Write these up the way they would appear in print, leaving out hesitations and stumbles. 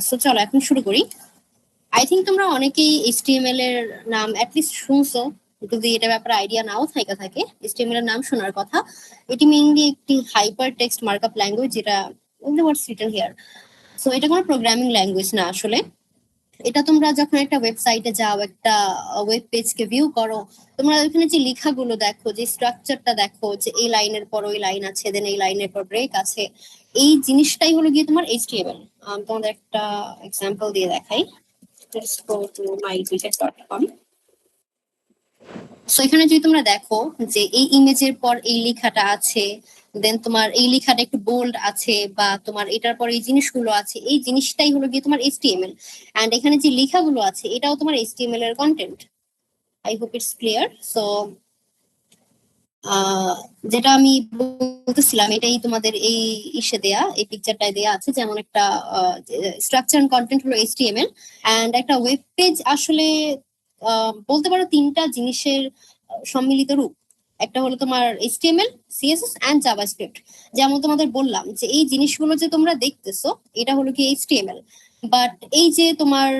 So চলো এখন শুরু করি। আই থিঙ্ক তোমরা অনেকেই এইচটিএমএল এর নাম অ্যাটলিস্ট শুনছো, যদি এটা ব্যাপারে আইডিয়া নাও থাকে এইচটিএমএল এর নাম শোনার কথা। এটি মেইনলি একটি হাইপার টেক্সট মার্কআপ ল্যাঙ্গুয়েজ, যেটা হোয়াটস রিটেন হিয়ার। সো এটা কোনো প্রোগ্রামিং ল্যাঙ্গুয়েজ না আসলে। এটা তোমরা যখন একটা ওয়েবসাইটে যাও, একটা ওয়েব পেজকে ভিউ করো, তোমরা ওখানে যে লেখাগুলো দেখো, যে স্ট্রাকচারটা দেখো, যে এই লাইনের পর ওই লাইন আছে, দেন এই লাইনের পর ব্রেক আছে, এই জিনিসটাই হলো গিয়ে তোমার এইচটিএমএল। তোমাদের একটা এক্সাম্পল দিয়ে দেখাই। Let's go to mydetail.com. So এখানে যদি তোমরা দেখো যে এই ইমেজের পর এই লেখাটা আছে, দেন তোমার এই লেখাটা একটু বোল্ড আছে, বা তোমার এটার পর এই জিনিসগুলো আছে, এই জিনিসটাই হলো গিয়ে তোমার এইচটিএমএল। এন্ড এখানে যে লেখাগুলো আছে এটাও তোমার এইচটিএমএল এর content. I hope it's clear. So যেটা আমি বলতেছিলাম এটাই তোমাদের এই ইসে দেয়া, এই পিকচারটায় দেয়া আছে, যেমন একটা স্ট্রাকচার এন্ড কন্টেন্ট হলো এইচটিএমএল। এন্ড একটা ওয়েব পেজ আসলে বলতে পারো তিনটা জিনিসের সম্মিলিত রূপ। একটা হলো তোমার এইচটিএমএল, সিএসএস এন্ড জাভাস্ক্রিপ্ট। যেমন তোমাদের বললাম যে এই জিনিসগুলো যে তোমরা দেখতেছো এটা হলো কি এইচটিএমএল। বাট এই যে তোমার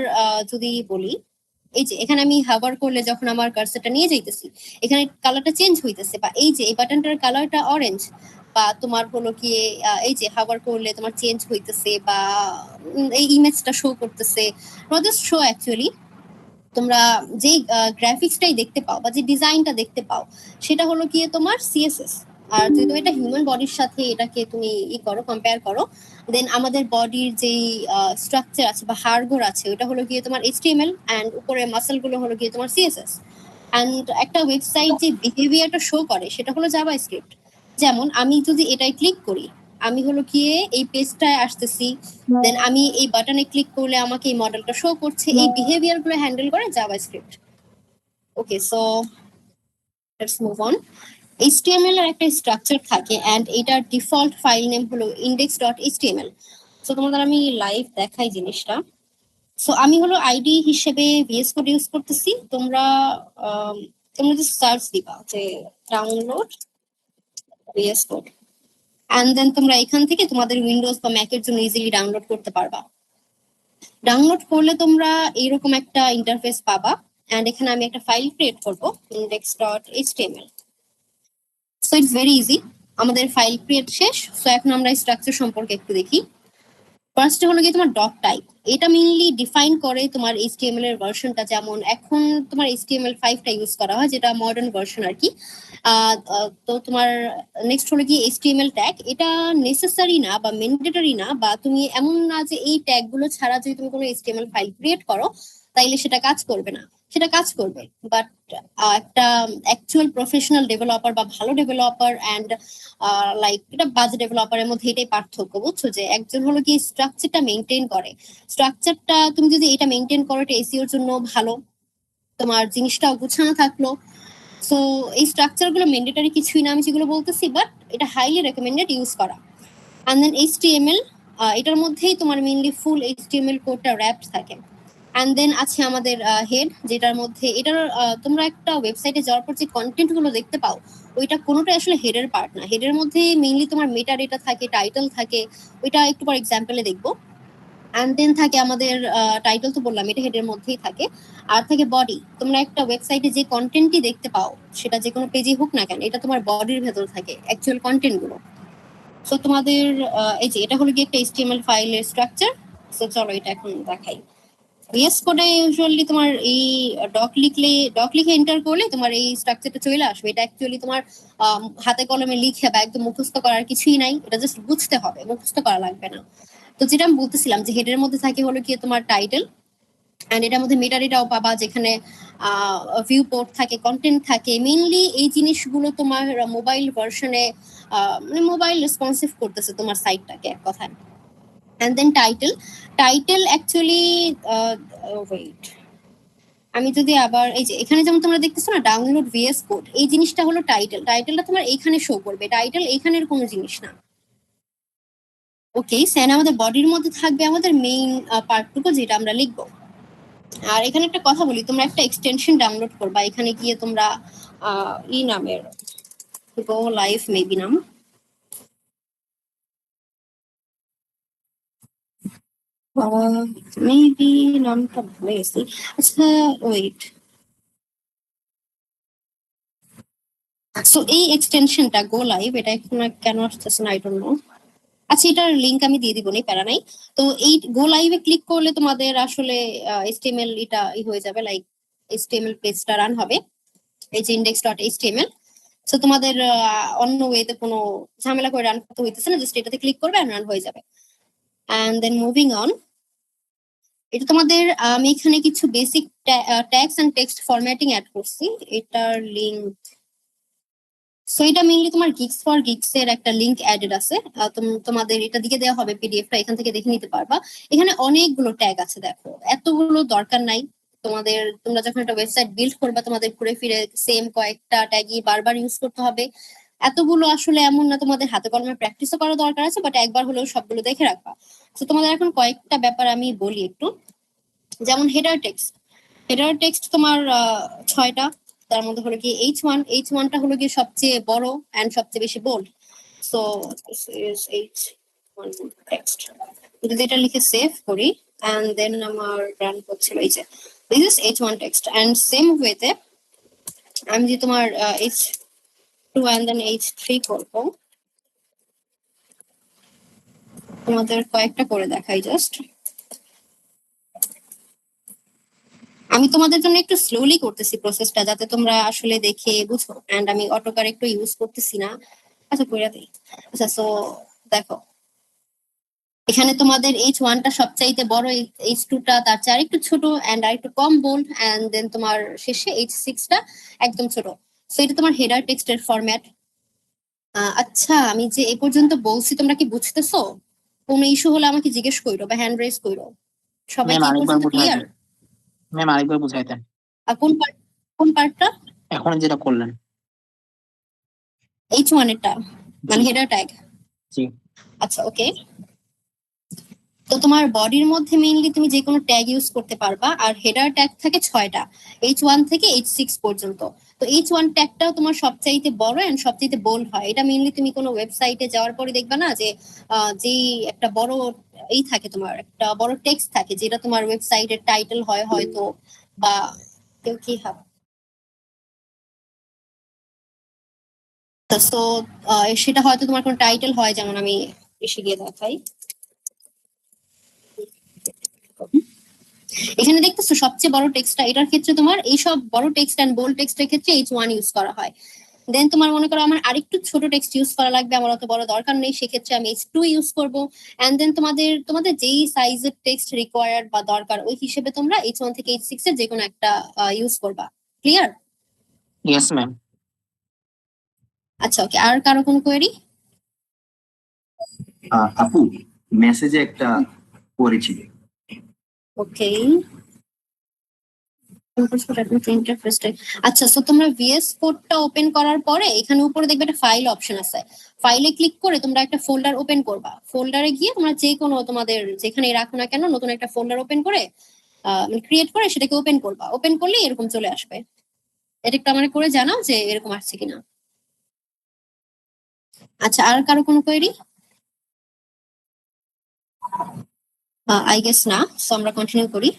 যদি বলি, এই যে এখানে আমি হাভার করলে যখন আমার কার্সারটা নিয়ে যাইতেছি, এখানে কালারটা চেঞ্জ হইতেছে, বা এই যে এই বাটনটার কালারটা অরেঞ্জ, বা তোমার হলো কি এই যে হাভার করলে তোমার চেঞ্জ হইতেছে, বা এই ইমেজটা শো করতেছে, নট জাস্ট শো অ্যাকচুয়ালি, তোমরা যে গ্রাফিক্সটাই দেখতে পাও বা যে ডিজাইনটা দেখতে পাও সেটা হলো কি তোমার সিএসএস। আর যদি তুমি এটা হিউম্যান বডির সাথে এটাকে তুমি করো, কম্পেয়ার করো, দেন আমাদের বডির যে স্ট্রাকচার আছে বা হাড়গোড় আছে ওটা হলো গিয়ে তোমার এইচটিএমএল, এন্ড উপরে মাসল গুলো হলো গিয়ে তোমার সিএসএস। এন্ড একটা ওয়েবসাইট যে বিহেভিয়ারটা শো করে সেটা হলো জাভাস্ক্রিপ্ট। যেমন আমি যদি এটাই ক্লিক করি, আমি হলো গিয়ে এই পেজটায় আসতেছি, দেন আমি এই বাটনে ক্লিক করলে আমাকে এই মডেলটা শো করছে, এই বিহেভিয়ার গুলো হ্যান্ডেল করে JavaScript. Okay, so let's move on. HTML এর একটা স্ট্রাকচার থাকে, এন্ড এটার ডিফল্ট ফাইল নেম হলো index.html। সো তোমাদের আমি লাইভ দেখাই জিনিসটা। সো আমি হলো আইডি হিসেবে ভিএস কোড ইউজ করতেছি। তোমরা তোমরা যে সার্চ দিবা যে download VS code, and then তোমরা এখান থেকে তোমাদের উইন্ডোজ বা ম্যাকের জন্য ইজিলি ডাউনলোড করতে পারবা। ডাউনলোড করলে তোমরা এইরকম একটা ইন্টারফেস পাবা, এন্ড এখানে আমি একটা ফাইল ক্রিয়েট করব, index.html। So it's very easy. আমাদের ফাইল ক্রিয়েট শেষ। সো এখন আমরা স্ট্রাকচার সম্পর্কে একটু দেখি। ফার্স্ট হলো গিয়ে তোমার ডক টাইপ। এটা মেইনলি ডিফাইন করে তোমার এইচটিএমএল এর ভার্সনটা। যেমন এখন তোমার HTML5 টা ইউজ করা হয়, যেটা মডার্ন ভার্সন আর কি। তো তোমার নেক্সট হলো কি HTML ট্যাগ। এটা নেসেসারি না বা ম্যান্ডেটরি না, বা তুমি এমন না যে এই ট্যাগ গুলো ছাড়া যদি তুমি কোনো HTML ফাইল ক্রিয়েট করো তাইলে সেটা কাজ করবে না। সেটা কাজ করবে, বাট একটা অ্যাকচুয়াল প্রফেশনাল ডেভেলপার বা ভালো ডেভেলপার এন্ড লাইক এটা বাজে ডেভেলপারের মধ্যে এটাই পার্থক্য, বুঝছো? যে একজন হলো কি স্ট্রাকচারটা মেনটেন করে। স্ট্রাকচারটা তুমি যদি এটা মেনটেন করো, এটা এসইওর জন্য ভালো, তোমার জিনিসটাও গুছানো থাকলো। সো এই স্ট্রাকচার গুলো ম্যান্ডেটরি কিছুই না আমি যেগুলো বলতেছি, বাট এটা হাইলি রেকমেন্ডেড ইউজ করা। এন্ড দেন এইচটিএমএল, এটার মধ্যেই তোমার মেইনলি ফুল এইচটিএমএল কোডটা র্যাপড থাকে। এন্ড দেন আছে আমাদের হেড, যেটার মধ্যে এটার তোমরা একটা ওয়েবসাইটে যাওয়ার পর যে কন্টেন্ট গুলো দেখতে পাও ওইটা কোনোটাই আসলে হেডের পার্ট না। হেডের মধ্যে মেইনলি তোমার মেটা ডেটা থাকে, টাইটেল থাকে, ওইটা একটু পর এক্সাম্পলে দেখবো। এন্ড দেন থাকে আমাদের টাইটেল, তো বললাম এটা হেডের মধ্যেই থাকে। আর থাকে বডি। তোমরা একটা ওয়েবসাইটে যে কন্টেন্টই দেখতে পাও সেটা যে কোনো পেজে হোক না কেন, এটা তোমার বডির ভেতর থাকে অ্যাকচুয়াল কন্টেন্ট গুলো। সো তোমাদের এই যে এটা হলো কি একটা HTML ফাইলের স্ট্রাকচার। সো চলো এটা এখন দেখাই। ভিএস কোডে ইউজুয়ালি তোমার এই ডক লিখে এন্টার করলে তোমার এই স্ট্রাকচারটা চলে আসবে। এটা অ্যাকচুয়ালি তোমার হাতে কলমে লিখে বা একদম মুখস্থ করার কিছুই নাই, এটা জাস্ট বুঝতে হবে, মুখস্থ করা লাগবে না। তো যেটা আমি বলতেছিলাম যে হেডের মধ্যে থাকে হলো কি তোমার টাইটেল, এন্ড এটার মধ্যে মেটা ডেটাও পাবা, যেখানে ভিউ পোর্ট থাকে, কন্টেন্ট থাকে। মেইনলি এই জিনিসগুলো তোমার মোবাইল ভার্সনে মানে মোবাইল রেসপন্সিভ করতেছে তোমার সাইটটাকে এক কথায়। And then title actually wait, আমি যদি আবার এই যে এখানে যেমন তোমরা দেখতেছো না ডাউনলোড ভিএস কোড, এই জিনিসটা হলো টাইটেলটা তোমার এইখানে শো করবে। টাইটেল এইখানের কোনো জিনিস না। ওকে, সেন আমাদের বডির মধ্যে থাকবে আমাদের মেইন পার্টটুকু, যেটা আমরা লিখবো। আর এখানে একটা কথা বলি, তোমরা একটা এক্সটেনশন ডাউনলোড করবা। এখানে গিয়ে তোমরা ই নামের গো লাইভ মেবি নাম, মেবি নামটা ভুলে গেছি। আচ্ছা ওয়েট, সো এই এক্সটেনশনটা গো লাইভ, এটা এখন আর কেন আসতেছে না আই ডোন্ট নো। আচ্ছা এটার লিংক আমি দিয়ে দিব, নেই প্যারা নাই। তো এই গো লাইভে ক্লিক করলে তোমাদের আসলে HTML এটা হয়ে যাবে, লাইক HTML পেজটা রান হবে, এই যে index.html। সো তোমাদের অন্য ওয়েতে কোনো ঝামেলা করে রান করতে হইতেছে না, জাস্ট এটাতে ক্লিক করবে আর রান হয়ে যাবে। অ্যান্ড দেন মুভিং অন, এটা তোমাদের আমি এখানে কিছু basic tags and text formatting add করছি, এটার লিংক। সো এটা মেইনলি তোমার গিগস ফর গিগস এর একটা লিংক অ্যাডেড আছে, তোমাদের এটা দিকে দেওয়া হবে পিডিএফটা, এখান থেকে দেখে নিতে পারবা। এখানে অনেকগুলো ট্যাগ আছে, দেখো এতগুলো দরকার নাই তোমাদের। তোমরা যখন একটা ওয়েবসাইট বিল্ড করবা তোমাদের ঘুরে ফিরে সেম কয়েকটা ট্যাগই বারবার ইউজ করতে হবে, এতগুলো আসলে এমন না, তোমাদের হাতে কলমে প্র্যাকটিসও করা দরকার আছে, বাট একবার হলেও সবগুলো দেখে রাখবা। তো তোমাদের এখন কয়েকটা ব্যাপার আমি বলি একটু, যেমন হেডার টেক্সট তোমার 6টা, তার মধ্যে হলো কি H1টা হলো কি সবচেয়ে বড় এন্ড সবচেয়ে বেশি bold. So this is H1 text. যদি এটা লিখে সেভ করি এন্ড দেন আমার রান করছিল, এই যে this is H1 text. And same ওয়েতে আমি যে তোমার H2 এন্ড দেন H3 করবো, তোমাদের কয়েকটা করে দেখাই জাস্ট। আমি তোমাদের জন্য একটু স্লোলি করতেছি প্রসেসটা, যাতে তোমরা আসলে দেখে বুঝো, এন্ড আমি অটোকার একটু ইউজ করতেছি না। আচ্ছা কইরা দেই। আচ্ছা সো দেখো, এখানে তোমাদের H1টা সবচাইতে বড়, H2টা তার চেয়ে আরেকটু ছোট এন্ড আরেকটু কম বোল্ড, এন্ড দেন তোমার শেষে H6টা একদম ছোট। সো এটা তোমার হেডার টেক্সটের ফরম্যাট। আচ্ছা আমি যে এ পর্যন্ত বলছি তোমরা কি বুঝতেছো? কোনো ইস্যু হলে আমাকে জিজ্ঞেস করো বা হ্যান্ড রেজ করো। সবাই ম্যাম কি এ আরেকবার পর্যন্ত ক্লিয়ার? বুঝাইতেন। ম্যাম আরেকবার বুঝাইতেন। আর কোন পার্টটা? এখন যেটা করলেন। H1 এরটা, মানে জি হেডার ট্যাগ। জি। আচ্ছা ওকে, তো তোমার বডির মধ্যে মেইনলি তুমি যে কোনো ট্যাগ ইউজ করতে পারবা, আর হেডার ট্যাগ থাকে 6টা, H1 থেকে H6 পর্যন্ত। তো H1 ট্যাগটাও তোমার সবচাইতে বড় এন্ড সবচাইতে বোল্ড হয়। এটা মেইনলি তুমি কোনো ওয়েবসাইটে যাওয়ার পরে দেখবা না যে যেই একটা বড় এই থাকে, তোমার একটা বড় টেক্সট থাকে, যেটা তোমার ওয়েবসাইটের টাইটেল হয় হয়তো, বা কেউ কি হবে। তো সেটা হয়তো তোমার কোনো টাইটেল হয়, যেমন আমি এসে গিয়ে দেখাই। এখানে দেখতেছো সবচেয়ে বড় টেক্সটটা, এটার ক্ষেত্রে তোমার এইসব বড় টেক্সট এন্ড বোল্ড টেক্সটের ক্ষেত্রে H1 ইউজ করা হয়। দেন তোমার মনে করো আমার আরেকটু ছোট টেক্সট ইউজ করা লাগবে, আমার অত বড় দরকার নেই, সেক্ষেত্রে আমি H2 ইউজ করব। এন্ড দেন তোমাদের যেই সাইজের টেক্সট রিকোয়ার্ড বা দরকার ওই হিসেবে তোমরা H1 থেকে H6 এর যে কোনো একটা ইউজ করবা। ক্লিয়ার? Yes ma'am. আচ্ছা ওকে, আর কারো কোনো কোয়েরি? আপু, মেসেজে একটা কোয়েরি ছিল। ওকে, আচ্ছা সো তোমরা VS কোডটা ওপেন করার পরে এখানে উপরে দেখবে একটা ফাইল অপশন আছে, ফাইলে ক্লিক করে তোমরা একটা ফোল্ডার ওপেন করবা। ফোল্ডারে গিয়ে তোমরা যে কোনো তোমাদের যেখানে রাখো না কেন নতুন একটা ফোল্ডার ওপেন করে ক্রিয়েট করে সেটাকে ওপেন করবা। ওপেন করলে এরকম চলে আসবে। এটা একটু আমার করে জানাও যে এরকম আসছে কিনা। আচ্ছা আর কারো কোনো কোয়েরি? আই গেস না, সো আমরা কন্টিনিউ করি।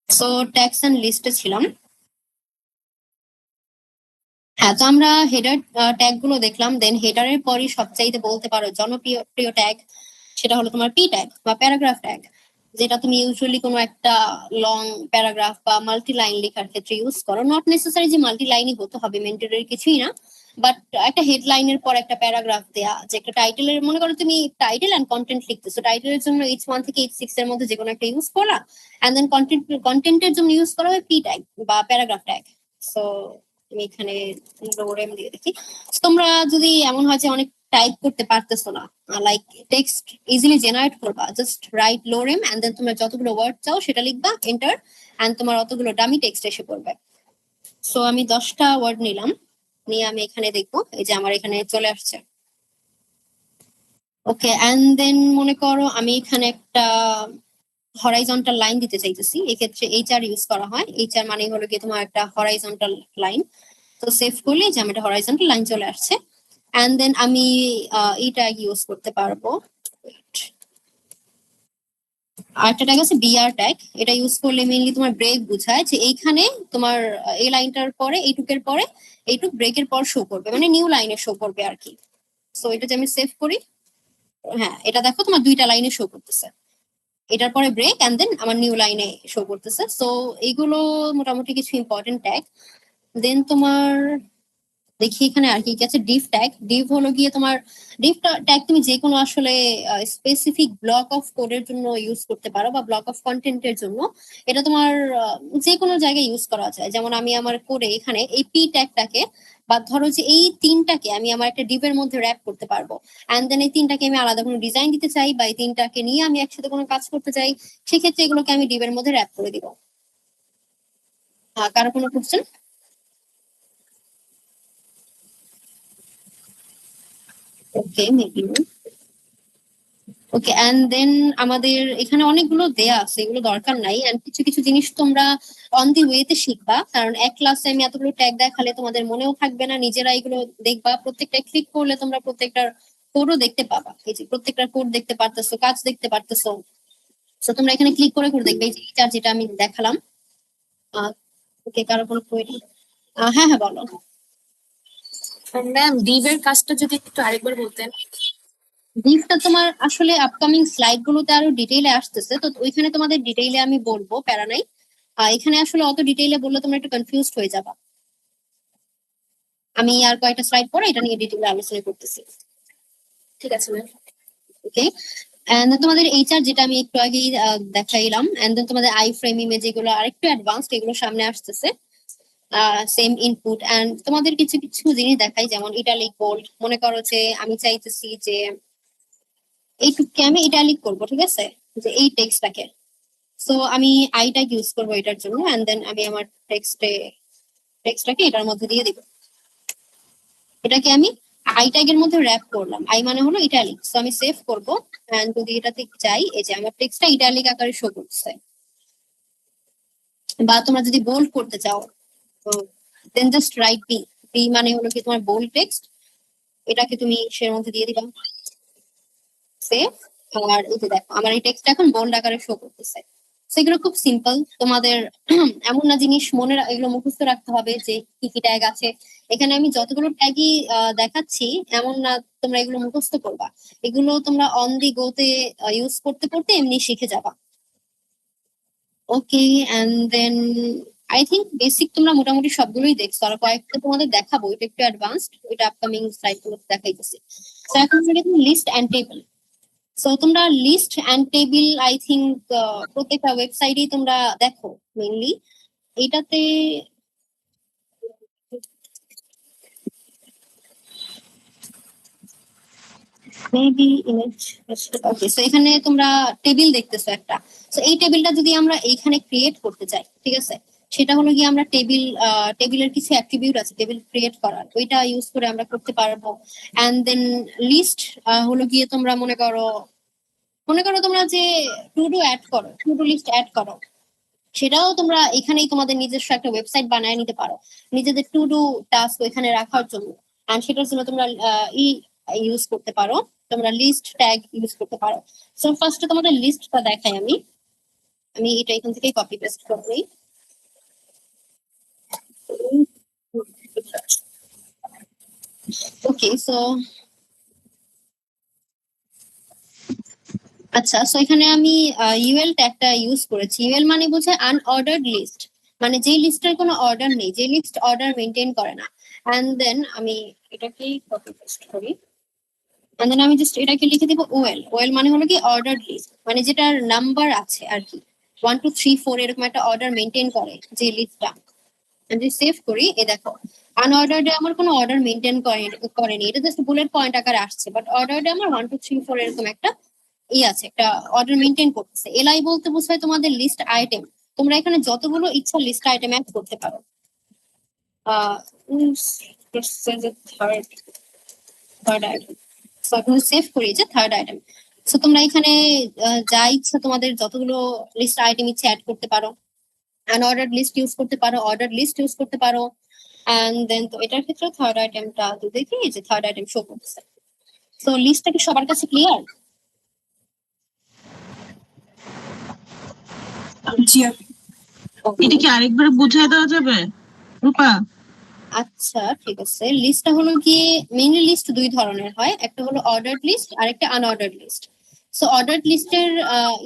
সো ট্যাক্স এন্ড লিস্টে ছিলাম। হ্যাঁ, তো আমরা হেডার ট্যাগ গুলো দেখলাম। দেন হেডারের পরই সবচাইতে বলতে পারো জনপ্রিয় ট্যাগ, সেটা হলো তোমার পি ট্যাগ বা প্যারাগ্রাফ ট্যাগ, যেটা তুমি ইউজুয়ালি কোনো একটা লং প্যারাগ্রাফ বা মাল্টি লাইন লেখার ক্ষেত্রে ইউজ করো। নট নেসেসারি যে মাল্টি লাইনই হতে হবে, মেন্টরের কিছুই না, বাট একটা হেডলাইনের পর একটা প্যারাগ্রাফ দেয়া, যে একটা টাইটেলের, মনে করো তুমি টাইটেল এন্ড কন্টেন্ট লিখতেছো, টাইটেলের জন্য H1 থেকে H6 এর মধ্যে যে কোনো একটা ইউজ করা, এন্ড দেন কন্টেন্টের জন্য ইউজ করা হয় পি ট্যাগ বা প্যারাগ্রাফ ট্যাগ। সো আমি এখানে লোরেম দিয়ে দেখি। তোমরা যদি এমন হয় যে অনেক টাইপ করতে পারতেছো না, লাইক টেক্সট ইজিলি জেনারেট করবা, জাস্ট রাইট লোরেম এন্ড দেন তোমরা যতগুলো ওয়ার্ড চাও সেটা লিখবা, এন্টার, এন্ড তোমার অতগুলো ডামি টেক্সট এসে পড়বে। সো আমি 10টা ওয়ার্ড নিলাম, নিয়ে আমি এখানে দেখবো, এই যে আমার এখানে চলে আসছে। ওকে, এন্ড দেন মনে করো আমি এখানে একটা হরাইজন্টাল লাইন দিতে চাইতেছি, এক্ষেত্রে HR ইউজ করা হয়। HR মানে হলো কি তোমার একটা হরাইজন্টাল লাইন। তো সেভ করলে যে আমার একটা হরাইজন্টাল লাইন চলে আসছে। এন্ড দেন আমি এইটা ইউজ করতে পারবো। আরেকটা ট্যাগ আছে বিআর ট্যাগ, এটা ইউজ করলে মেইনলি তোমার ব্রেক বোঝায় যে এইখানে তোমার এই লাইনটার পরে এইটুকের পরে এইটুক ব্রেকের পর শো করবে, মানে নিউ লাইনে শো করবে আর কি। সো এটা যে আমি সেভ করি, হ্যাঁ এটা দেখো তোমার দুইটা লাইনে শো করতেছে, এটার পরে ব্রেক এন্ড দেন আমার নিউ লাইনে শো করতেছে। সো এইগুলো মোটামুটি কিছু ইম্পর্টেন্ট ট্যাগ। দেন তোমার দেখি এখানে আর কি কি আছে। ডিভ ট্যাগ, ডিভ হলো গিয়ে তোমার ডিভ ট্যাগ তুমি যে কোনো আসলে স্পেসিফিক ব্লক অফ কোডের জন্য ইউজ করতে পারো বা ব্লক অফ কন্টেন্টের জন্য। এটা তোমার যে কোনো জায়গায় ইউজ করা যায়। যেমন আমি আমার কোডে এখানে এই পি ট্যাগটাকে বা ধরো যে এই তিনটাকে আমি আমার একটা ডিভের মধ্যে র্যাপ করতে পারবো, এন্ড দেন এই তিনটাকে আমি আলাদা কোনো ডিজাইন দিতে চাই বা এই তিনটাকে নিয়ে আমি একসাথে কোনো কাজ করতে চাই, সেক্ষেত্রে এগুলোকে আমি ডিভের মধ্যে র্যাপ করে দিব। কারো কোনো question? Okay, maybe. Okay, and then আমাদের এখানে অনেকগুলো দেয়া আছে, এগুলো দরকার নাই। এন্ড কিছু কিছু জিনিস তোমরা অন দি ওয়েতে শিখবা, কারণ এক ক্লাসে আমি এতগুলো ট্যাগ দেখালে তোমাদের মনেও থাকবে না। নিজেরা এগুলো দেখবা, প্রত্যেকটা ক্লিক করলে তোমরা প্রত্যেকটার কোডও দেখতে পাবা। এই যে প্রত্যেকটা কোড দেখতে পারতেছো, কাজ দেখতে পারতেছো। তো তোমরা এখানে ক্লিক করে করে দেখবে এই যে এইটা যেটা আমি দেখালাম। ওকে, কারো কোনো কোয়েরি? হ্যাঁ হ্যাঁ, বলো। ম্যাম ডিভের কাজটা যদি একটু আরেকবার বলতেন। ডিপটা তোমার আসলে আপকামিং স্লাইড গুলোতে আরো ডিটেইলে আসতেছে, তো ওইখানে তোমাদের ডিটেইলে আমি বলবো, প্যারা নাই। এখানে আসলে অত ডিটেইলে বললে তোমরা একটু কনফিউজড হয়ে যাবা। আমি আর কয়েকটা স্লাইড পরে এটা নিয়ে ডিটেইলে আলোচনা করতেছি। ঠিক আছে ম্যাম। ওকে, এন্ড তোমাদের এইচআর যেটা আমি একটু আগেই দেখাইলাম, এন্ড দেন তোমাদের আই ফ্রেম ইমেজ এগুলো আরেকটু অ্যাডভান্সড, এগুলো সামনে আসতেছে। সেম ইনপুট এন্ড তোমাদের কিছু কিছু জিনিস দেখাই, যেমন ইটালিক বোল্ড। মনে করো যে আমি চাইতেছি যে এইটুকু আমি ইটালিক করবো, ঠিক আছে, যে এই টেক্সটটাকে। সো আমি আই ট্যাগ ইউজ করবো এটার জন্য, এন্ড দেন আমি আমার টেক্সটটাকে এটার মধ্যে দিয়ে দিব। এটাকে আমি আই ট্যাগের মধ্যে র্যাপ করলাম। আই মানে হলো ইটালিক। সো আমি সেভ করবো, এন্ড যদি এটাতে যাই, এই যে আমার টেক্সটটা ইটালিক আকারে শো করছে। বা তোমরা যদি বোল্ড করতে চাও, দেন জাস্ট রাইট বি। বি মানে হলো কি তোমার বোল্ড টেক্সট, এটাকে তুমি সের মধ্যে দিয়ে দিবা, সেভ। আর এই যে দেখো আমার এই টেক্সট এখন বোল্ড আকারে শো করতেছে। সেগুলো খুব সিম্পল। তোমাদের এমন না জিনিস এগুলো মুখস্থ রাখতে হবে যে কি কি ট্যাগ আছে। এখানে আমি যতগুলো ট্যাগই দেখাচ্ছি, এমন না তোমরা এগুলো মুখস্থ করবা। এগুলো তোমরা অন দি গো তে ইউজ করতে করতে এমনি শিখে যাবা। Okay, and then I think basic তোমরা মোটামুটি সবগুলোই দেখছো, আর কয়েকটা তোমাদের দেখাবো, এটা একটু অ্যাডভান্সড, ওইটা আপকামিং স্লাইড গুলোতে দেখাইতেছি। তো এখন লিস্ট এন্ড টেবিল। সো তোমরা list and table I think প্রত্যেকটা ওয়েবসাইটেই তোমরা দেখো মেইনলি। এটাতে মেবি ইমেজ। ওকে, সো এখানে তোমরা টেবিল দেখতেছো একটা। সো এই টেবিলটা যদি আমরা এইখানে ক্রিয়েট করতে চাই, ঠিক আছে, সেটা হলো গিয়ে আমরা টেবিলের কিছু অ্যাট্রিবিউট আছে টেবিল ক্রিয়েট করার, ওইটা ইউজ করে আমরা করতে পারবো। এন্ড দেন লিস্ট হলো গিয়ে তোমরা মনে করো তোমরা যে টু ডু অ্যাড করো, টু ডু লিস্ট অ্যাড করো, সেটাও তোমরা এখানেই তোমাদের নিজস্ব একটা ওয়েবসাইট বানায় নিতে পারো নিজেদের টু ডু টাস্ক ওইখানে রাখার জন্য। এন্ড সেটার জন্য তোমরা ইউজ করতে পারো, তোমরা লিস্ট ট্যাগ ইউজ করতে পারো। সো ফার্স্টে তোমাদের লিস্টটা দেখাই আমি। আমি এটা এখান থেকে কপি পেস্ট করি। ওকে, সো আচ্ছা, সো এখানে আমি ইউএল ট্যাগটা ইউজ করেছি। ইউএল মানে বোঝায় আনঅর্ডার্ড লিস্ট, মানে যে লিস্টের কোনো অর্ডার নেই, যে লিস্ট অর্ডার মেনটেন করে না। এন্ড দেন আমি এটাকেই কপি পেস্ট করি, এন্ড দেন আমি জাস্ট এটাকে লিখে দিব ওএল। ওএল মানে হলো কি অর্ডার লিস্ট, মানে যেটার নাম্বার আছে আর কি, 1 2 3 4 এরকম একটা অর্ডার মেনটেন করে যে লিস্টটা। আমি যদি সেভ করি, এ দেখো আনঅর্ডার্ডে আমার কোনো অর্ডার মেনটেন করেনি, এটা জাস্ট বুলেট পয়েন্ট আকারে আসছে, বাট অর্ডার্ডে আমার 1 2 3 4 এরকম একটা আছে, একটা অর্ডার মেনটেন করতেছে। এলআই বলতে বোঝায় তোমাদের লিস্ট আইটেম। তোমরা এখানে যতগুলো ইচ্ছা লিস্ট আইটেম অ্যাড করতে পারো। Third item. সো এখন সেভ করি যে থার্ড আইটেম। সো তোমরা এখানে যা ইচ্ছা তোমাদের যতগুলো লিস্ট আইটেম ইচ্ছে অ্যাড করতে পারো। আনঅর্ডার্ড লিস্ট ইউজ করতে পারো, অর্ডার লিস্ট ইউজ করতে পারো। এন্ড দেন তো এটার ক্ষেত্রে থার্ড আইটেমটা তো দেখি, যে থার্ড আইটেম শো করতেছে। সো লিস্টটা কি সবার কাছে ক্লিয়ার? জি এটা কি আরেকবার বুঝিয়ে দেওয়া যাবে রূপা? আচ্ছা ঠিক আছে, লিস্টটা হলো গিয়ে মেইনলি লিস্ট দুই ধরনের হয়, একটা হলো অর্ডার্ড লিস্ট আর একটা আনঅর্ডার্ড লিস্ট। সো অর্ডার্ড লিস্টের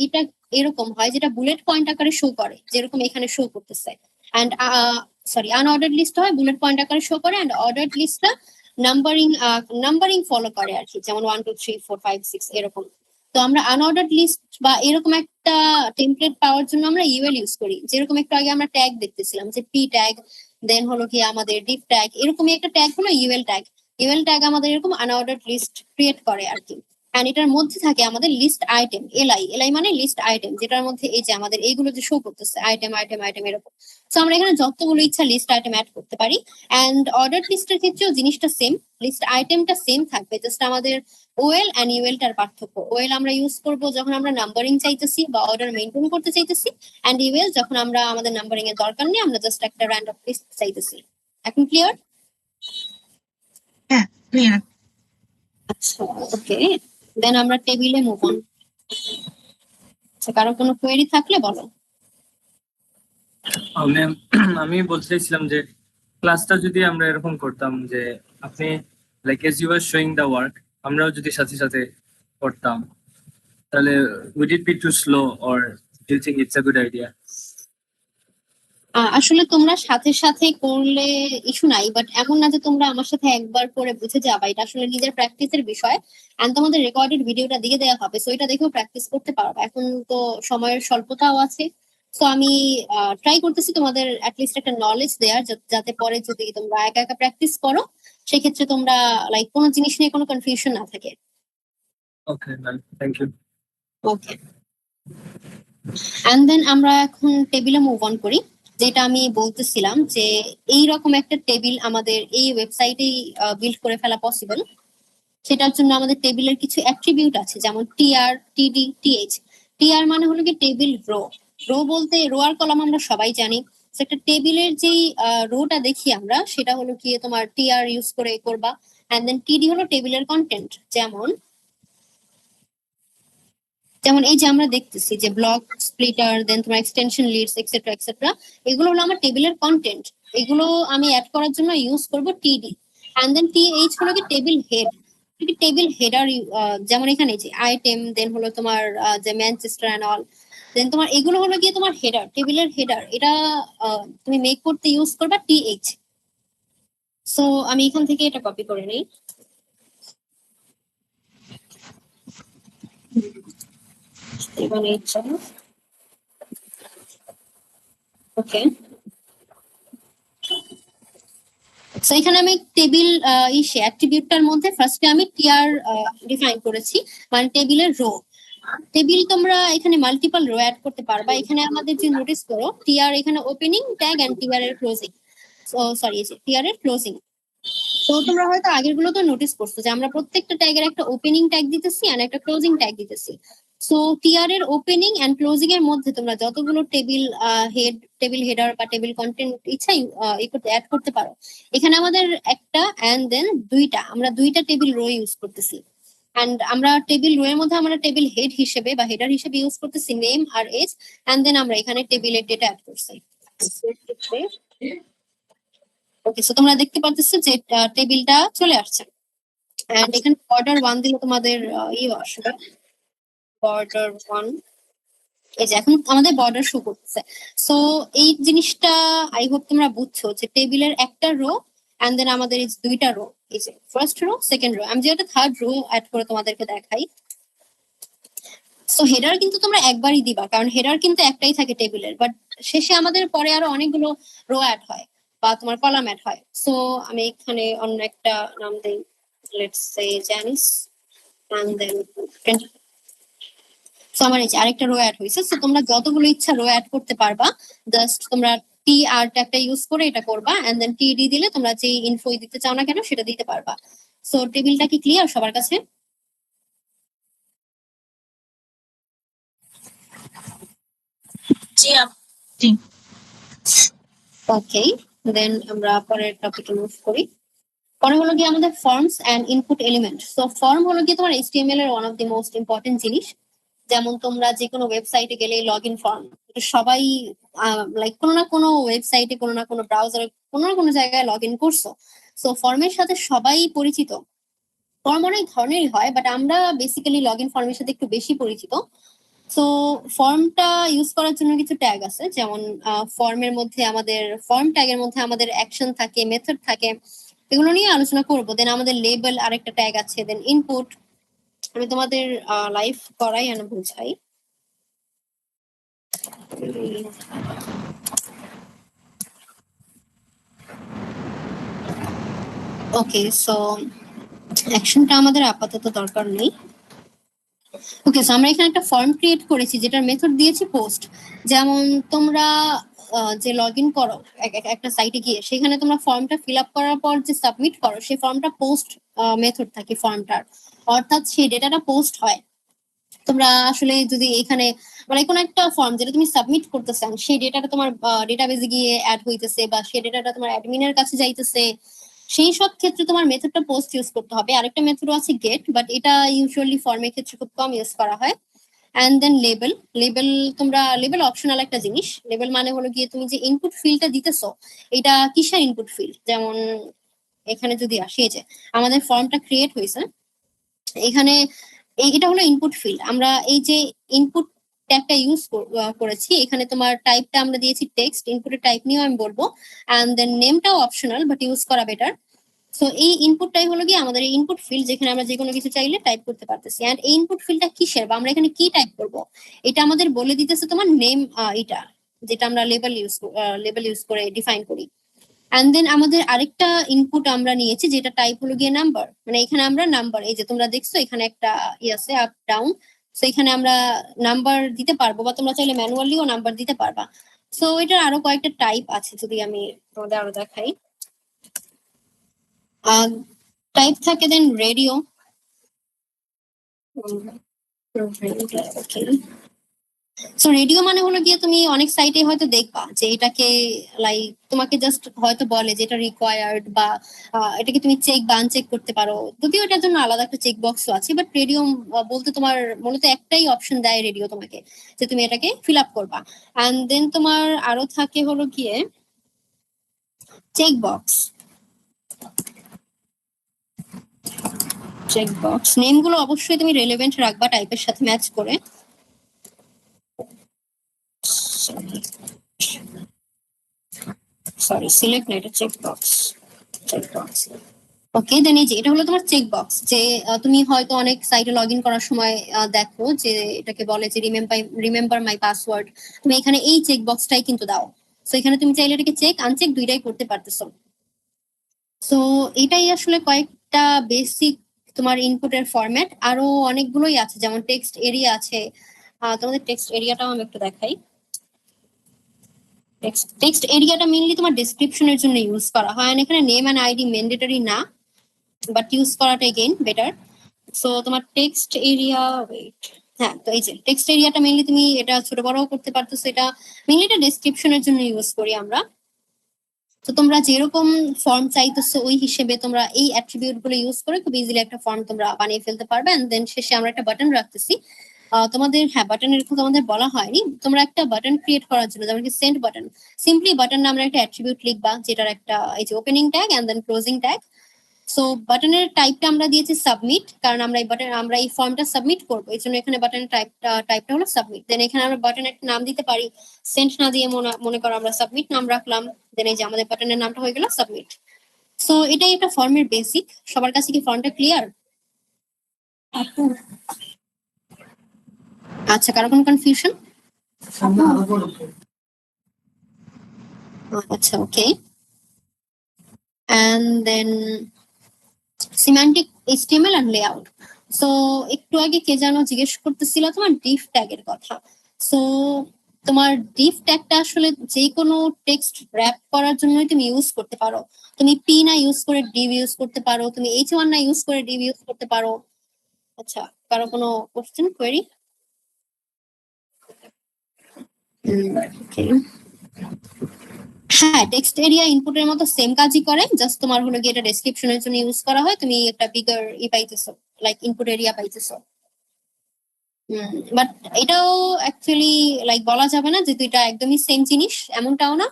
এটা এরকম হয় যেটা বুলেট পয়েন্ট আকারে শো করে, যেরকম এখানে শো করতেছে। অ্যান্ড আনঅর্ডার্ড লিস্ট হয় বুলেট পয়েন্ট আকারে শো করে, অ্যান্ড অর্ডার্ড লিস্টটা নাম্বারিং ফলো করে আর কি, যেমন 1 2 3 4 5 6 এরকম। তো আমরা আনঅর্ডার্ড লিস্ট বা এরকম একটা টেমপ্লেট পাওয়ার জন্য আমরা ইউএল ইউজ করি, যেরকম একটু আগে আমরা ট্যাগ দেখতেছিলাম যে পি ট্যাগ, দেন হলো কি আমাদের ডিপ ট্যাগ, এরকমই একটা ট্যাগ হলো ইউএল ট্যাগ। ইউএল ট্যাগ আমাদের এরকম আনঅর্ডার্ড লিস্ট ক্রিয়েট করে আর কি। এন্ড এটার মধ্যে থাকে আমাদের লিস্ট আইটেম, এলআই মানে লিস্ট আইটেম, যেটার মধ্যে এই যে আমাদের এইগুলো যে শো করতেছে আইটেম আইটেম আইটেম এরকম। তো আমরা এখানে যতগুলো ইচ্ছা লিস্ট আইটেম অ্যাড করতে পারি। এন্ড অর্ডার লিস্টের ক্ষেত্রেও জিনিসটা সেম, লিস্ট আইটেমটা সেম থাকবে, জাস্ট আমাদের ওএল এন্ড ইউএল টার পার্থক্য। ওএল আমরা ইউজ করব যখন আমরা নাম্বারিং চাইতেছি বা অর্ডার মেইনটেইন করতে চাইতেছি, এন্ড ইউএল যখন আমরা আমাদের নাম্বারিং এর দরকার নেই, আমরা জাস্ট একটা র্যান্ডম লিস্ট চাইতেছি। এখন ক্লিয়ার? হ্যাঁ ক্লিয়ার। আচ্ছা ওকে, দেন আমরা টেবিলে মুভ অন। আচ্ছা, কারো কোনো কোয়েরি থাকলে বলো। ম্যাম আমি বলতে চাইছিলাম যে ক্লাসটা যদি আমরা এরকম করতাম যে আপনি like as you are showing the work, আমরাও যদি সাথে সাথে করতাম, তাহলে would it be too slow or do you think it's a good idea? আসলে তোমরা সাথে সাথে করলে ইস্যু নাই, বাট এমন না যে তোমরা আমার সাথে একবার করে বুঝে যাবা, এটা আসলে নিজের প্র্যাকটিসের বিষয়। এন্ড তোমাদের রেকর্ডেড ভিডিওটা দিয়ে দেওয়া হবে, সো এটা দেখেও প্র্যাকটিস করতে পারবে। এখন তো সময়ের স্বল্পতাও আছে, সো আমি ট্রাই করতেছি তোমাদের অ্যাটলিস্ট একটা নলেজ দেওয়ার, যাতে পরে যদি তোমরা একা একা প্র্যাকটিস করো সেক্ষেত্রে তোমরা লাইক কোনো জিনিস নিয়ে কোনো কনফিউশন না থাকে। Okay ma'am, thank you. Okay, and then আমরা এখন টেবিলে মুভ অন করি। যেটা আমি বলতেছিলাম যে এইরকম একটা টেবিল আমাদের এই ওয়েবসাইটেই বিল্ড করে ফেলা পসিবল। সেটার জন্য আমাদের টেবিলের কিছু অ্যাট্রিবিউট আছে, যেমন টিআর, টিডি, টিএইচ। টিআর মানে হলো কি টেবিল রো। রো বলতে রো আর কলাম আমরা সবাই জানি। একটা টেবিলের যেই রোটা দেখি আমরা, সেটা হলো কি তোমার টিআর ইউজ করে করবা। এন্ড দেন টিডি হলো টেবিলের কন্টেন্ট, যেমন এই যে আমরা দেখতেছি যে ব্লক স্প্লিটার, দেন তোমার এক্সটেনশন লিডস এক্সেট্রা এক্সেট্রা, এগুলো হলো আমার টেবিলের কন্টেন্ট। এগুলো আমি অ্যাড করার জন্য ইউজ করব টিডি। এন্ড দেন টিএইচ হলো কি টেবিল হেড। টেবিল হেডার, যেমন এখানে যে আইটেম, দেন হলো তোমার যে ম্যানচেস্টার এন্ড অল, দেন তোমার এগুলো হলো গিয়ে তোমার হেডার, টেবিলের হেডার। এটা তুমি মেক করতে ইউজ করবা টিএইচ। সো আমি এখান থেকে এটা কপি করে নিই। ওকে, সো এখানে আমি টেবিল অ্যাট্রিবিউটটার মধ্যে ফার্স্টে আমি টিআর ডিফাইন করেছি, মানে টেবিলের রো। টেবিল তোমরা এখানে মাল্টিপল রো অ্যাড করতে পারবা। এখানে আমাদের যে নোটিস করো টিআর এখানে ওপেনিং ট্যাগ এন্ড টিআর এর ক্লোজিং, টিআর এর ক্লোজিং। তো তোমরা হয়তো আগের গুলো তো নোটিস করছো যে আমরা প্রত্যেকটা ট্যাগের একটা ওপেনিং ট্যাগ দিতেছি আর একটা ক্লোজিং ট্যাগ দিতেছি। সো টিআর এর ওপেনিং এন্ড ক্লোজিং এর মধ্যে তোমরা যতগুলো টেবিল টেবিল হেডার বা টেবিল কন্টেন্ট ইচ্ছাই অ্যাড করতে পারো। এখানে আমাদের একটা এন্ড দেন আমরা দুইটা টেবিল রো ইউজ করতেছি। এন্ড আমরা টেবিল রো এর মধ্যে আমরা টেবিল হেড হিসেবে বা হেডার হিসেবে ইউজ করতেছি নেম আর এজ, এন্ড দেন আমরা এখানে টেবিলের ডেটা অ্যাড করছি। ওকে, সো তোমরা দেখতে পাচ্ছ যে টেবিলটা চলে আসছে। এন্ড এখানে বর্ডার 1 দিলে তোমাদের আসবে বর্ডার 1। এই যে এখন আমাদের বর্ডার শো করতেছে। সো এই জিনিসটা আই হোপ তোমরা বুঝছো যে টেবিলের একটা রো এন্ড দেন আমাদের এই দুইটা রো, এই যে ফার্স্ট রো সেকেন্ড রো। আমি যেটা থার্ড রো অ্যাড করে তোমাদেরকে দেখাই। সো হেডার কিন্তু তোমরা একবারই দিবা, কারণ হেডার কিন্তু একটাই থাকে টেবিলের, বাট শেষে আমাদের পরে আরো অনেকগুলো রো অ্যাড হয় বা তোমার কলাম অ্যাড হয়। সো আমি এখানে অন্য একটা নাম দেই, লেটস সে জানিস, এন্ড দেন সো আমার এই যে আরেকটা রো অ্যাড হয়েছে। সো তোমরা যতগুলো ইচ্ছা রো অ্যাড করতে পারবা, জাস্ট তোমরা টি আর ট্যাগটা ইউজ করে এটা করবা, এন্ড দেন টিডি দিলে তোমরা যে ইনফো দিতে চাও না কেন সেটা দিতে পারবা। সো টেবিলটা কি ক্লিয়ার সবার কাছে? জি ওকে, দেন আমরা পরের টপিকে মুভ করি। পরে হলো গিয়ে আমাদের forms and input element. So form হলো গিয়ে তোমার HTML এর one of the most important জিনিস, যেমন তোমরা যে কোনো ওয়েবসাইটে গেলে লগ ইন ফর্ম, সবাই লাইক কোনো না কোনো ওয়েবসাইটে, কোনো না কোনো ব্রাউজারে, কোনো না কোনো জায়গায় লগ ইন করছো। সো ফর্মের সাথে সবাই পরিচিত। ফর্ম অনেক ধরনেরই হয়, বাট আমরা বেসিক্যালি লগ ইন ফর্মের সাথে একটু বেশি পরিচিত। সো ফর্মটা ইউজ করার জন্য কিছু ট্যাগ আছে, যেমন ফর্মের মধ্যে আমাদের ফর্ম ট্যাগের মধ্যে আমাদের অ্যাকশন থাকে, মেথড থাকে, এগুলো নিয়ে আলোচনা করবো। দেন আমাদের লেবেল আরেকটা ট্যাগ আছে, দেন ইনপুট। আমি তোমাদের লাইভ করাই আর বুঝাই। ওকে, সো অ্যাকশনটা আমাদের আপাতত দরকার নেই। ওকে, সো আমরা এখানে একটা ফর্ম ক্রিয়েট করেছি যেটার মেথড দিয়েছি পোস্ট। যেমন তোমরা যে লগ ইন করো একটা সাইটে গিয়ে, সেখানে তোমরা ফর্মটা ফিল আপ করার পর যে সাবমিট করো, সেই ফর্মটা পোস্ট মেথড থাকে ফর্মটার, অর্থাৎ সেই ডেটাটা পোস্ট হয়। তোমরা আসলে যদি এখানে মানে কোনো একটা ফর্ম যেটা তুমি সাবমিট করতে চান, সেই ডেটাটা তোমার ডেটাবেজে গিয়ে অ্যাড হইতেছে বা সেই ডেটাটা তোমার অ্যাডমিনের কাছে যাইতেছে, সেই সব ক্ষেত্রে তোমার মেথডটা পোস্ট ইউজ করতে হবে। আরেকটা মেথডও আছে গেট, বাট এটা ইউজুয়ালি ফর্মের ক্ষেত্রে খুব কম ইউজ করা হয়। And then label. Label optional একটা জিনিস। লেবেল মানে হলো গিয়ে তুমি যে ইনপুট ফিল্ডটা দিতেছো, এটা কিসের ইনপুট ফিল্ড। যেমন এখানে যদি আসি, যে আমাদের ফর্মটা ক্রিয়েট হয়েছে, এখানে এটা হলো ইনপুট ফিল্ড। আমরা এই যে ইনপুট ট্যাগটা ইউজ করেছি, এখানে তোমার টাইপটা আমরা দিয়েছি টেক্সট। ইনপুটের টাইপ নিয়েও আমি বলবো, অ্যান্ড দেন নেমটাও অপশনাল, বাট ইউজ করা বেটার। সো এই ইনপুটটাই হলো কি আমাদের এই ইনপুট ফিল্ড, যেখানে আমরা যে কোনো কিছু চাইলে টাইপ করতে পারতেছি। এন্ড এই ইনপুট ফিল্ডটা কিসের বা আমরা এখানে কি টাইপ করব, এটা আমাদের বলে দিতেছে তোমার নেম, এটা যেটা আমরা লেবেল ইউজ করে ডিফাইন করি। এন্ড দেন আমাদের আরেকটা ইনপুট আমরা নিয়েছি, যেটা টাইপ হলো গিয়ে নাম্বার। মানে এখানে আমরা নাম্বার, এই যে তোমরা দেখছো এখানে একটা আছে আপ ডাউন, সো এখানে আমরা নাম্বার দিতে পারবো, বা তোমরা চাইলে ম্যানুয়ালিও নাম্বার দিতে পারবা। সো এটার আরো কয়েকটা টাইপ আছে, যদি আমি তোমাদের আরো দেখাই। টাইপ থাকে দেন রেডিও। সো রেডিও মানে হলো গিয়ে তুমি অনেক সাইটে হয়তো দেখবা যে এটাকে লাইক তোমাকে জাস্ট হয়তো বলে যে এটা রিকোয়ার্ড, বা এটাকে তুমি চেক বা আনচেক করতে পারো। যদিও এটার জন্য আলাদা একটা চেক বক্সও আছে, বাট রেডিও বলতে তোমার মূলত একটাই অপশন দেয় রেডিও তোমাকে, যে তুমি এটাকে ফিল আপ করবা। অ্যান্ড দেন তোমার আরো থাকে হলো গিয়ে check box. Check box name গুলো অবশ্যই তুমি রেলেভেন্ট রাখবা টাইপের সাথে ম্যাচ করে। সরি, সিলেক্ট না, এটা চেক বক্স। ওকে, দেন এই যে এটা হলো তোমার চেক বক্স, যে তুমি হয়তো অনেক সাইটে লগ ইন করার সময় দেখো যে এটাকে বলে যে রিমেম্বার মাই পাসওয়ার্ড। তুমি এখানে এই চেক বক্সটাই কিন্তু দাও। সো এখানে তুমি চাইলে এটাকে চেক আনচেক দুইটাই করতে পারতেছো। সো এটাই আসলে কয়েকটা বেসিক তোমার ইনপুটের ফরম্যাট। আরো অনেকগুলোই আছে, যেমন টেক্সট এরিয়া আছে। তোমাদের টেক্সট এরিয়াটাও আমি একটু দেখাই। টেক্সট এরিয়াটা মেইনলি তোমার ডেসক্রিপশনের জন্য ইউজ করা হয়। এখানে নেম এন্ড আইডি ম্যান্ডেটরি না, বাট ইউজ করাটা এগেইন বেটার। সো তোমার টেক্সট এরিয়া, হ্যাঁ, তো এই যে টেক্সট এরিয়াটা মেইনলি তুমি এটা ছোট বড়ও করতে পারতেছো। এটা মেইনলি এটা ডেসক্রিপশনের জন্য ইউজ করি আমরা। তো তোমরা যেরকম ফর্ম চাইতেছো ওই হিসেবে তোমরা এই অ্যাট্রিবিউট গুলো ইউজ করে খুব ইজিলি একটা ফর্ম তোমরা বানিয়ে ফেলতে পারবে। এন্ড দেন শেষে আমরা একটা বাটন রাখতেছি। তোমাদের হ্যাঁ, বাটনের কথা আমাদের বলা হয়নি। তোমরা একটা বাটন ক্রিয়েট করার জন্য, যেমন কি সেন্ড বাটন, সিম্পলি বাটন নামে একটা অ্যাট্রিবিউট লিখবা, যেটার একটা এই যে opening tag and then closing tag. So বাটনের টাইপটা আমরা দিয়েছি সাবমিট, কারণ আমরা এই ফর্মটা সাবমিট করবো, এই জন্য এখানে বাটনের টাইপটা হলো সাবমিট। দেন এখানে আমরা বাটনের একটা নাম দিতে পারি, সেন্ড না দিয়ে মনে করো আমরা সাবমিট নাম রাখলাম। দেন এই যে আমাদের বাটনের নামটা হয়ে গেল সাবমিট। সো এটাই একটা ফর্মের বেসিক। সবার কাছে কি ফর্মটা ক্লিয়ার? আচ্ছা, কারো কোনো কনফিউশন? আচ্ছা, okay. And then semantic HTML and layout. So একটু আগে কে যেন জিজ্ঞেস করতেছিল তোমার ডিফ ট্যাগের কথা। সো তোমার ডিফ ট্যাগটা আসলে যে কোনো টেক্সট র‍্যাপ করার জন্যই তুমি ইউজ করতে পারো। তুমি পি না ইউজ করে ডিভ ইউজ করতে পারো, তুমি H1 না ইউজ করে ডিভ ইউজ করতে পারো। আচ্ছা, কারো কোনো কোশ্চেন, কোয়েরি? হ্যাঁ, টেক্সট এরিয়া ইনপুটের মতো সেম কাজই করে, জাস্ট তোমার হলো গিয়ে এটা ডেসক্রিপশনের জন্য ইউজ করা হয়। তুমি একটা বিগার পাইতেছো, লাইক ইনপুট এরিয়া পাইতেছো। বাট এটাও অ্যাকচুয়ালি লাইক বলা যাবে না যে এটা একদমই সেম জিনিস, এমনটাও না।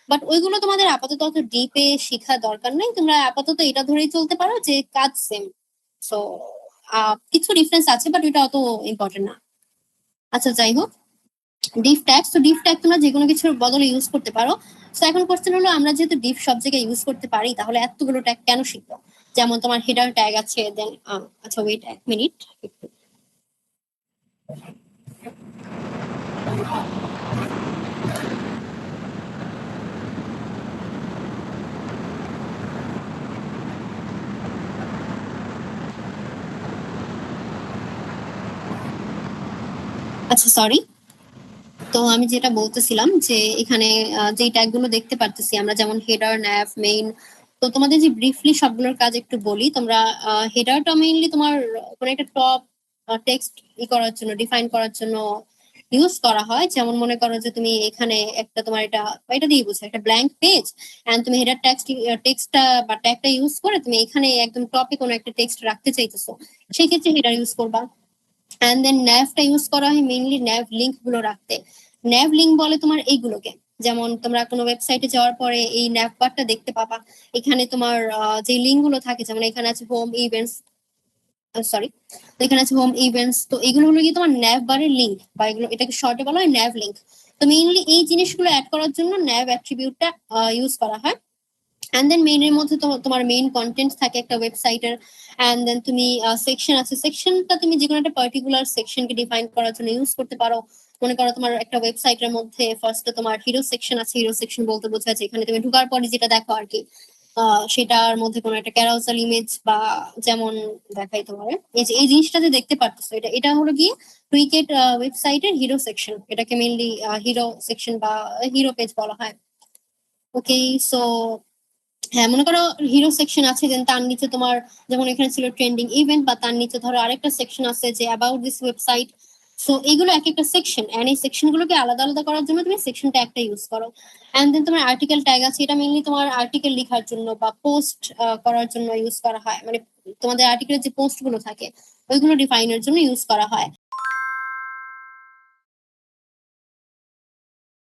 বাট ওইগুলো তোমাদের আপাতত অত ডিপে শেখা দরকার নেই, তোমরা আপাতত এটা ধরেই চলতে পারো যে কাজ সেম। সো কিছু ডিফারেন্স আছে বাট ওইটা অত ইম্পর্টেন্ট না। আচ্ছা যাই হোক, ডিফ ট্যাগ, তো ডিফ ট্যাগ তোমরা যে কোনো কিছুর বদলে ইউজ করতে পারো। তো এখন কোশ্চেন হলো, আমরা যেহেতু ডিফ সব জায়গায় ইউজ করতে পারি, তাহলে এতগুলো ট্যাগ কেন শিখবো? যেমন তোমার হেডার ট্যাগ আছে, দেন আচ্ছা ওয়েট এক মিনিট। আচ্ছা সরি, তো আমি যেটা বলতেছিলাম যে এখানে যে ট্যাগ গুলো দেখতে পারতেছি আমরা, যেমন হেডার, ন্যাভ, মেইন। তো তোমাদের যে ব্রিফলি সবগুলোর কাজ একটু বলি। তোমরা হেডারটা মেইনলি তোমার কোনো একটা টপ টেক্সট করার জন্য, ডিফাইন করার জন্য ইউজ করা হয়। যেমন মনে করো যে তুমি এখানে একটা তোমার এটা দিয়ে বুঝছো একটা ব্ল্যাঙ্ক পেজ, এন্ড তুমি হেডার টেক্সটটা বা ট্যাগটা ইউজ করে তুমি এখানে একদম টপে কোনো একটা টেক্সট রাখতে চাইতেছো, সেই ক্ষেত্রে হেডার ইউজ করবা। এন্ড দেন ন্যাভটা ইউজ করা হয় মেইনলি ন্যাভ লিঙ্ক গুলো রাখতে। ন্যাভ লিঙ্ক বলে তোমার এইগুলোকে, যেমন তোমরা কোনো ওয়েবসাইটে যাওয়ার পরে এই ন্যাভ বারটা দেখতে পাবা, এখানে তোমার যে লিঙ্ক গুলো থাকে, যেমন এখানে আছে হোম ইভেন্টস, সরি, এখানে আছে হোম ইভেন্টস। তো এগুলো হলো কি তোমার ন্যাভ বারের লিঙ্ক, বা এগুলো এটাকে শর্টে বলা হয় ন্যাভ লিঙ্ক। তো মেইনলি এই জিনিসগুলো অ্যাড করার জন্য ন্যাভ অ্যাট্রিবিউটটা ইউজ করা হয়। এন্ড দেন মেইনের মধ্যে তো তোমার মেইন কন্টেন্ট থাকে একটা ওয়েবসাইটের। এন্ড দেন তুমি সেকশন আছে, সেকশনটা তুমি যে কোনো একটা পার্টিকুলার সেকশনকে ডিফাইন করার জন্য ইউজ করতে পারো। মনে করো তোমার একটা ওয়েবসাইটের মধ্যে ফার্স্টে তোমার হিরো সেকশন আছে, হিরো সেকশন বলতে বোঝাচ্ছে এখানে তুমি ঢোকার পরে যেটা দেখো আর কি, সেটার মধ্যে কোনো একটা ক্যারাউজাল ইমেজ বা যেমন দেখাই তোমার এই যে এই জিনিসটা যে দেখতে পারতেছো, এটা হলো গিয়ে টুইকেট ওয়েবসাইটের হিরো সেকশন, এটাকে মেইনলি হিরো সেকশন বা হিরো পেজ বলা হয়। ওকে, সো হ্যাঁ, মনে করো হিরো সেকশন আছে, দেন তার নিচে তোমার যেমন এখানে ছিল ট্রেন্ডিং ইভেন্ট, বা তার নিচে ধরো আরেকটা সেকশন আছে যে অ্যাবাউট দিস ওয়েবসাইট। সো এগুলো এক একটা সেকশন, এন্ড এই সেকশন গুলোকে আলাদা আলাদা করার জন্য তুমি সেকশন ট্যাগটা ইউজ করো। এন্ড দেন তোমার আর্টিকেল ট্যাগ আছে, এটা মেইনলি তোমার আর্টিকেল লেখার জন্য বা পোস্ট করার জন্য ইউজ করা হয়, মানে তোমাদের আর্টিকেলের যে পোস্ট গুলো থাকে ওইগুলো ডিফাইনের জন্য ইউজ করা হয়।